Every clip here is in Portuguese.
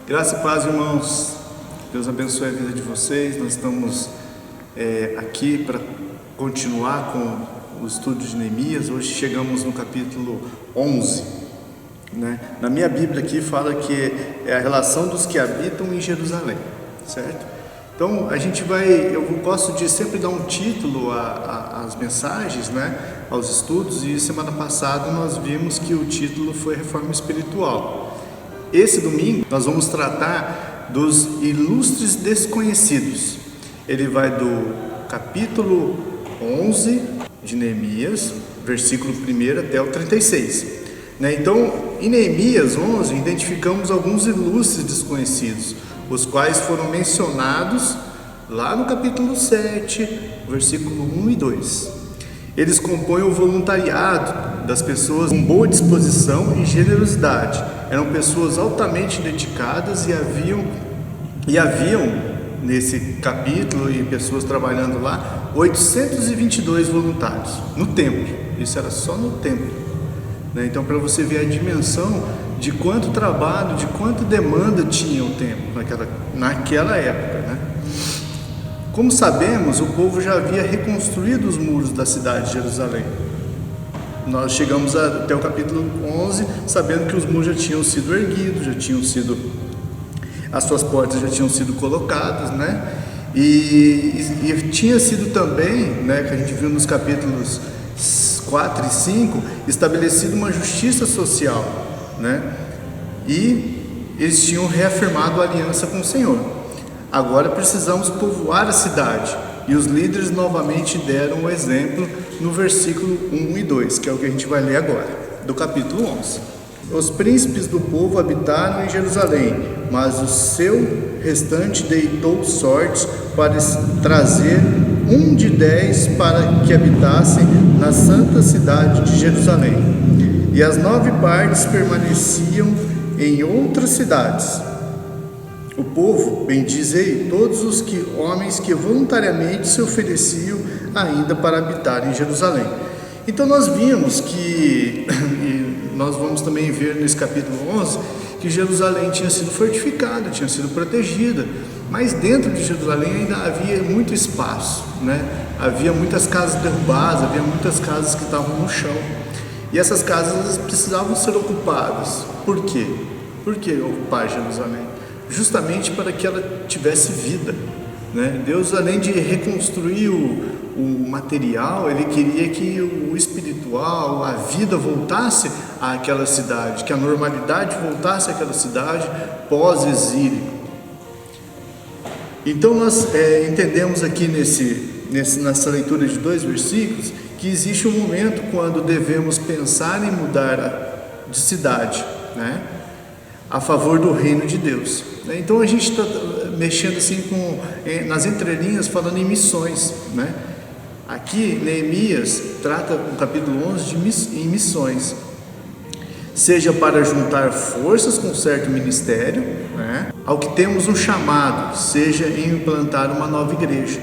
Graça e paz, irmãos. Deus abençoe a vida de vocês. Nós estamos aqui para continuar com o estudo de Neemias. Hoje chegamos no capítulo 11. Na minha Bíblia aqui fala que é a relação dos que habitam em Jerusalém, certo? Então eu gosto de sempre dar um título às mensagens, aos estudos, e semana passada nós vimos que o título foi Reforma Espiritual. Esse domingo nós vamos tratar dos ilustres desconhecidos. Ele vai do capítulo 11 de Neemias, versículo 1 até o 36. Então, em Neemias 11, identificamos alguns ilustres desconhecidos, os quais foram mencionados lá no capítulo 7, versículo 1 e 2. Eles compõem o voluntariado das pessoas com boa disposição e generosidade. Eram pessoas altamente dedicadas e haviam nesse capítulo, e pessoas trabalhando lá, 822 voluntários no templo. Isso era só no templo. Então, para você ver a dimensão de quanto trabalho, de quanta demanda tinha o templo naquela época. Como sabemos, o povo já havia reconstruído os muros da cidade de Jerusalém. Nós chegamos até o capítulo 11 sabendo que os muros já tinham sido erguidos, as suas portas já tinham sido colocadas, e tinha sido também, que a gente viu nos capítulos 4 e 5, estabelecido uma justiça social, e eles tinham reafirmado a aliança com o Senhor. Agora precisamos povoar a cidade, e os líderes novamente deram o exemplo no versículo 1 e 2, que é o que a gente vai ler agora, do capítulo 11. Os príncipes do povo habitaram em Jerusalém, mas o seu restante deitou sortes para trazer 1 de 10 para que habitassem na santa cidade de Jerusalém, e as 9 partes permaneciam em outras cidades. O povo bendizei todos os homens que voluntariamente se ofereciam ainda para habitar em Jerusalém. Então nós vimos e nós vamos também ver nesse capítulo 11, que Jerusalém tinha sido fortificada, tinha sido protegida, mas dentro de Jerusalém ainda havia muito espaço, Havia muitas casas derrubadas, havia muitas casas que estavam no chão, e essas casas precisavam ser ocupadas. Por quê? Por que ocupar Jerusalém? Justamente para que ela tivesse vida, Deus, além de reconstruir o material, Ele queria que o espiritual, a vida voltasse àquela cidade, que a normalidade voltasse àquela cidade pós-exílio. Então nós entendemos aqui nessa leitura de 2 versículos que existe um momento quando devemos pensar em mudar de cidade, a favor do reino de Deus. Então a gente está mexendo assim nas entrelinhas, falando em missões, Aqui Neemias trata no capítulo 11 em missões, seja para juntar forças com certo ministério, ao que temos um chamado, seja em implantar uma nova igreja.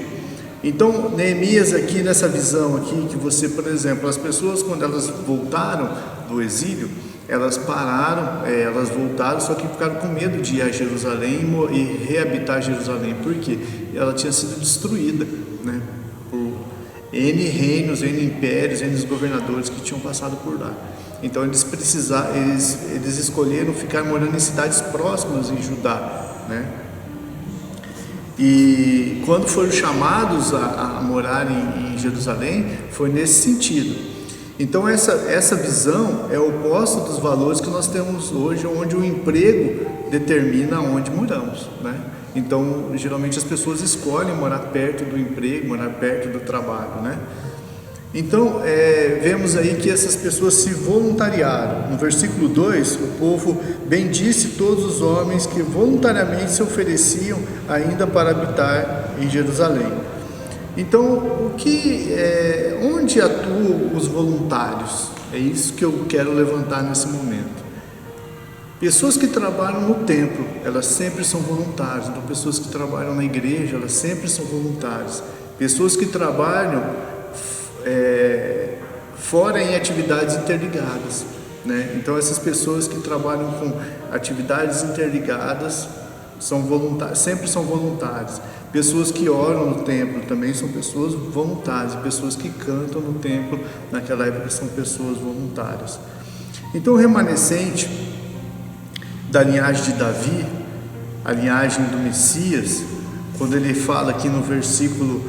Então Neemias aqui nessa visão aqui, que você, por exemplo, as pessoas quando elas voltaram do exílio, elas pararam, elas voltaram, só que ficaram com medo de ir a Jerusalém e reabitar Jerusalém, porque ela tinha sido destruída, por N reinos, N impérios, N governadores que tinham passado por lá. Então eles escolheram ficar morando em cidades próximas em Judá, E quando foram chamados a morar em Jerusalém, foi nesse sentido. Então essa visão é oposta dos valores que nós temos hoje, onde o emprego determina onde moramos, Então geralmente as pessoas escolhem morar perto do emprego, morar perto do trabalho, Então vemos aí que essas pessoas se voluntariaram. No versículo 2, o povo bendisse todos os homens que voluntariamente se ofereciam ainda para habitar em Jerusalém. Então, onde atuam os voluntários? É isso que eu quero levantar nesse momento. Pessoas que trabalham no templo, elas sempre são voluntárias. Então, pessoas que trabalham na igreja, elas sempre são voluntárias. Pessoas que trabalham fora em atividades interligadas. né? Então essas pessoas que trabalham com atividades interligadas são voluntários, sempre são voluntários. Pessoas que oram no templo também são pessoas voluntárias. Pessoas que cantam no templo naquela época são pessoas voluntárias. Então o remanescente da linhagem de Davi, a linhagem do Messias, quando ele fala aqui no versículo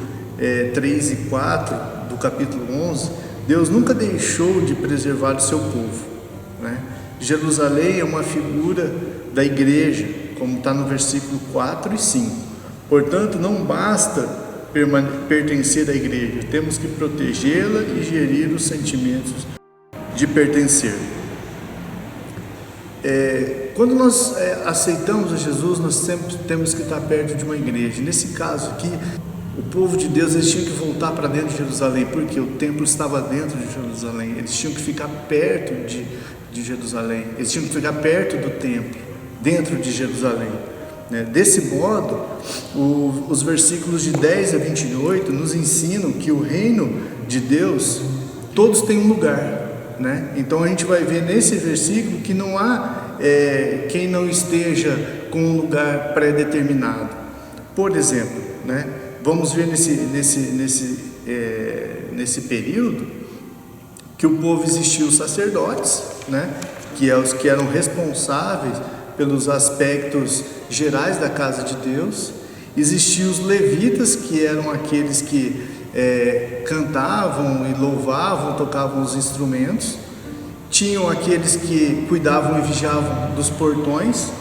3 e 4 do capítulo 11, Deus nunca deixou de preservar o seu povo, né? Jerusalém é uma figura da igreja, como está no versículo 4 e 5. Portanto, não basta pertencer à igreja, temos que protegê-la e gerir os sentimentos de pertencer. Quando nós aceitamos a Jesus, nós sempre temos que estar perto de uma igreja. Nesse caso aqui, o povo de Deus, eles tinham que voltar para dentro de Jerusalém, porque o templo estava dentro de Jerusalém. Eles tinham que ficar perto de Jerusalém, eles tinham que ficar perto do templo, dentro de Jerusalém. Desse modo, os versículos de 10 a 28 nos ensinam que o reino de Deus, todos têm um lugar, né? Então a gente vai ver nesse versículo que não há quem não esteja com um lugar pré-determinado. Por exemplo, né? Vamos ver nesse período que o povo existia os sacerdotes, né? Que eram responsáveis pelos aspectos gerais da casa de Deus. Existiam os levitas, que eram aqueles que cantavam e louvavam, tocavam os instrumentos. Tinham aqueles que cuidavam e vigiavam dos portões,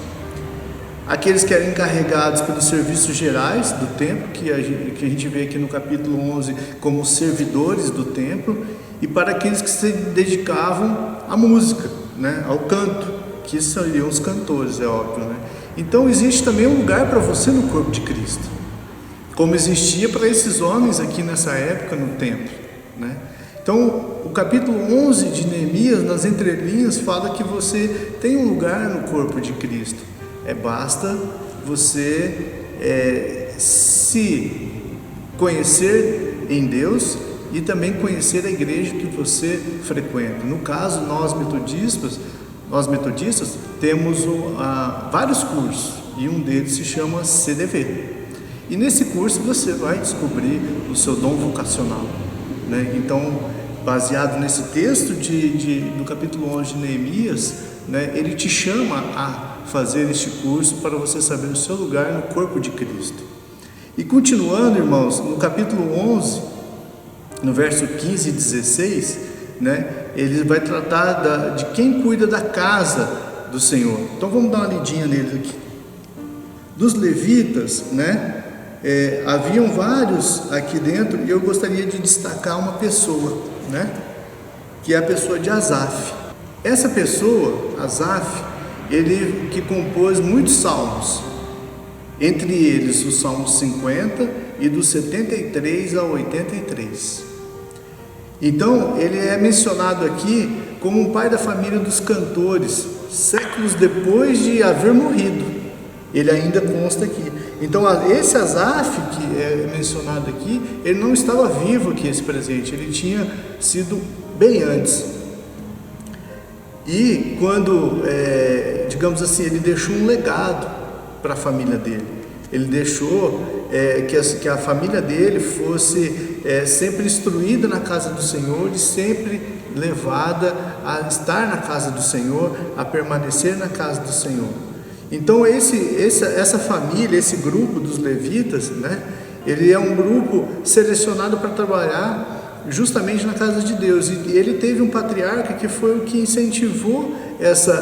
aqueles que eram encarregados pelos serviços gerais do templo, que a gente vê aqui no capítulo 11 como servidores do templo, e para aqueles que se dedicavam à música, né, ao canto, que seriam os cantores, é óbvio, né? Então existe também um lugar para você no corpo de Cristo, como existia para esses homens aqui nessa época no templo, né? Então o capítulo 11 de Neemias, nas entrelinhas, fala que você tem um lugar no corpo de Cristo. Basta você se conhecer em Deus e também conhecer a igreja que você frequenta. No caso, nós metodistas temos vários cursos, e um deles se chama CDV. E nesse curso você vai descobrir o seu dom vocacional, né? Então, baseado nesse texto do capítulo 11 de Neemias, né, ele te chama a fazer este curso para você saber o seu lugar no corpo de Cristo. E continuando, irmãos, no capítulo 11, no verso 15 e 16, né, ele vai tratar de quem cuida da casa do Senhor. Então vamos dar uma lidinha neles aqui. Dos levitas, né, haviam vários aqui dentro, e eu gostaria de destacar uma pessoa, né, que é a pessoa de Asaf. Essa pessoa, Asaf, ele que compôs muitos salmos, entre eles os salmos 50 e dos 73 a 83. Então ele é mencionado aqui como um pai da família dos cantores, séculos depois de haver morrido. Ele ainda consta aqui. Então esse Asaf que é mencionado aqui, ele não estava vivo aqui, esse presente, ele tinha sido bem antes. E quando, digamos assim, ele deixou um legado para a família dele. Ele deixou que a família dele fosse sempre instruída na casa do Senhor e sempre levada a estar na casa do Senhor, a permanecer na casa do Senhor. Então essa família, esse grupo dos levitas, né, ele é um grupo selecionado para trabalhar justamente na casa de Deus, e ele teve um patriarca que foi o que incentivou essa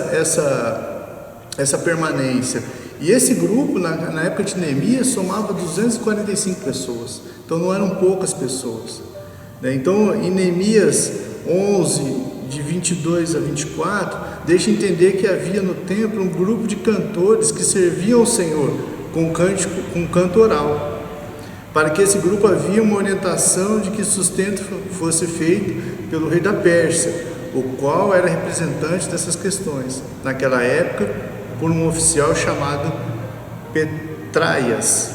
permanência. E esse grupo, na época de Neemias, somava 245 pessoas, então não eram poucas pessoas, né? Então em Neemias 11, de 22 a 24, deixa entender que havia no templo um grupo de cantores que serviam ao Senhor com canto oral. Para que esse grupo havia uma orientação de que sustento fosse feito pelo rei da Pérsia, o qual era representante dessas questões, naquela época, por um oficial chamado Petraias,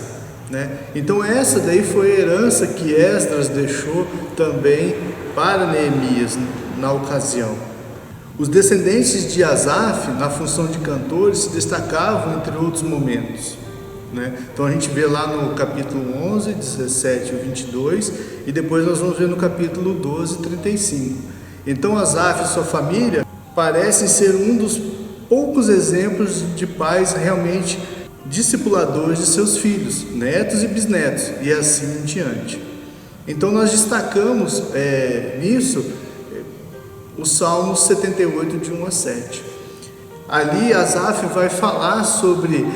né? Então essa daí foi a herança que Esdras deixou também para Neemias na ocasião. Os descendentes de Asaf, na função de cantores, se destacavam entre outros momentos, né? Então a gente vê lá no capítulo 11, 17 e 22, e depois nós vamos ver no capítulo 12, 35. Então Asaf e sua família parecem ser um dos poucos exemplos de pais realmente discipuladores de seus filhos, netos e bisnetos, e assim em diante. Então nós destacamos nisso o Salmo 78, de 1 a 7. Ali Asaf vai falar sobre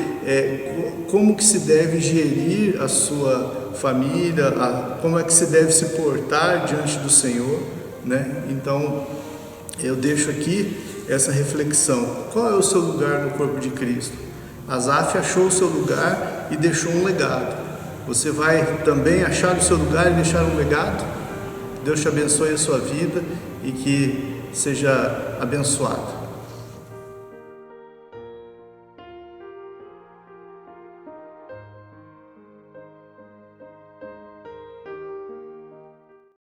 como que se deve gerir a sua família, como é que se deve se portar diante do Senhor, né? Então eu deixo aqui essa reflexão: qual é o seu lugar no corpo de Cristo? Asaf achou o seu lugar e deixou um legado. Você vai também achar o seu lugar e deixar um legado? Deus te abençoe a sua vida e que seja abençoado.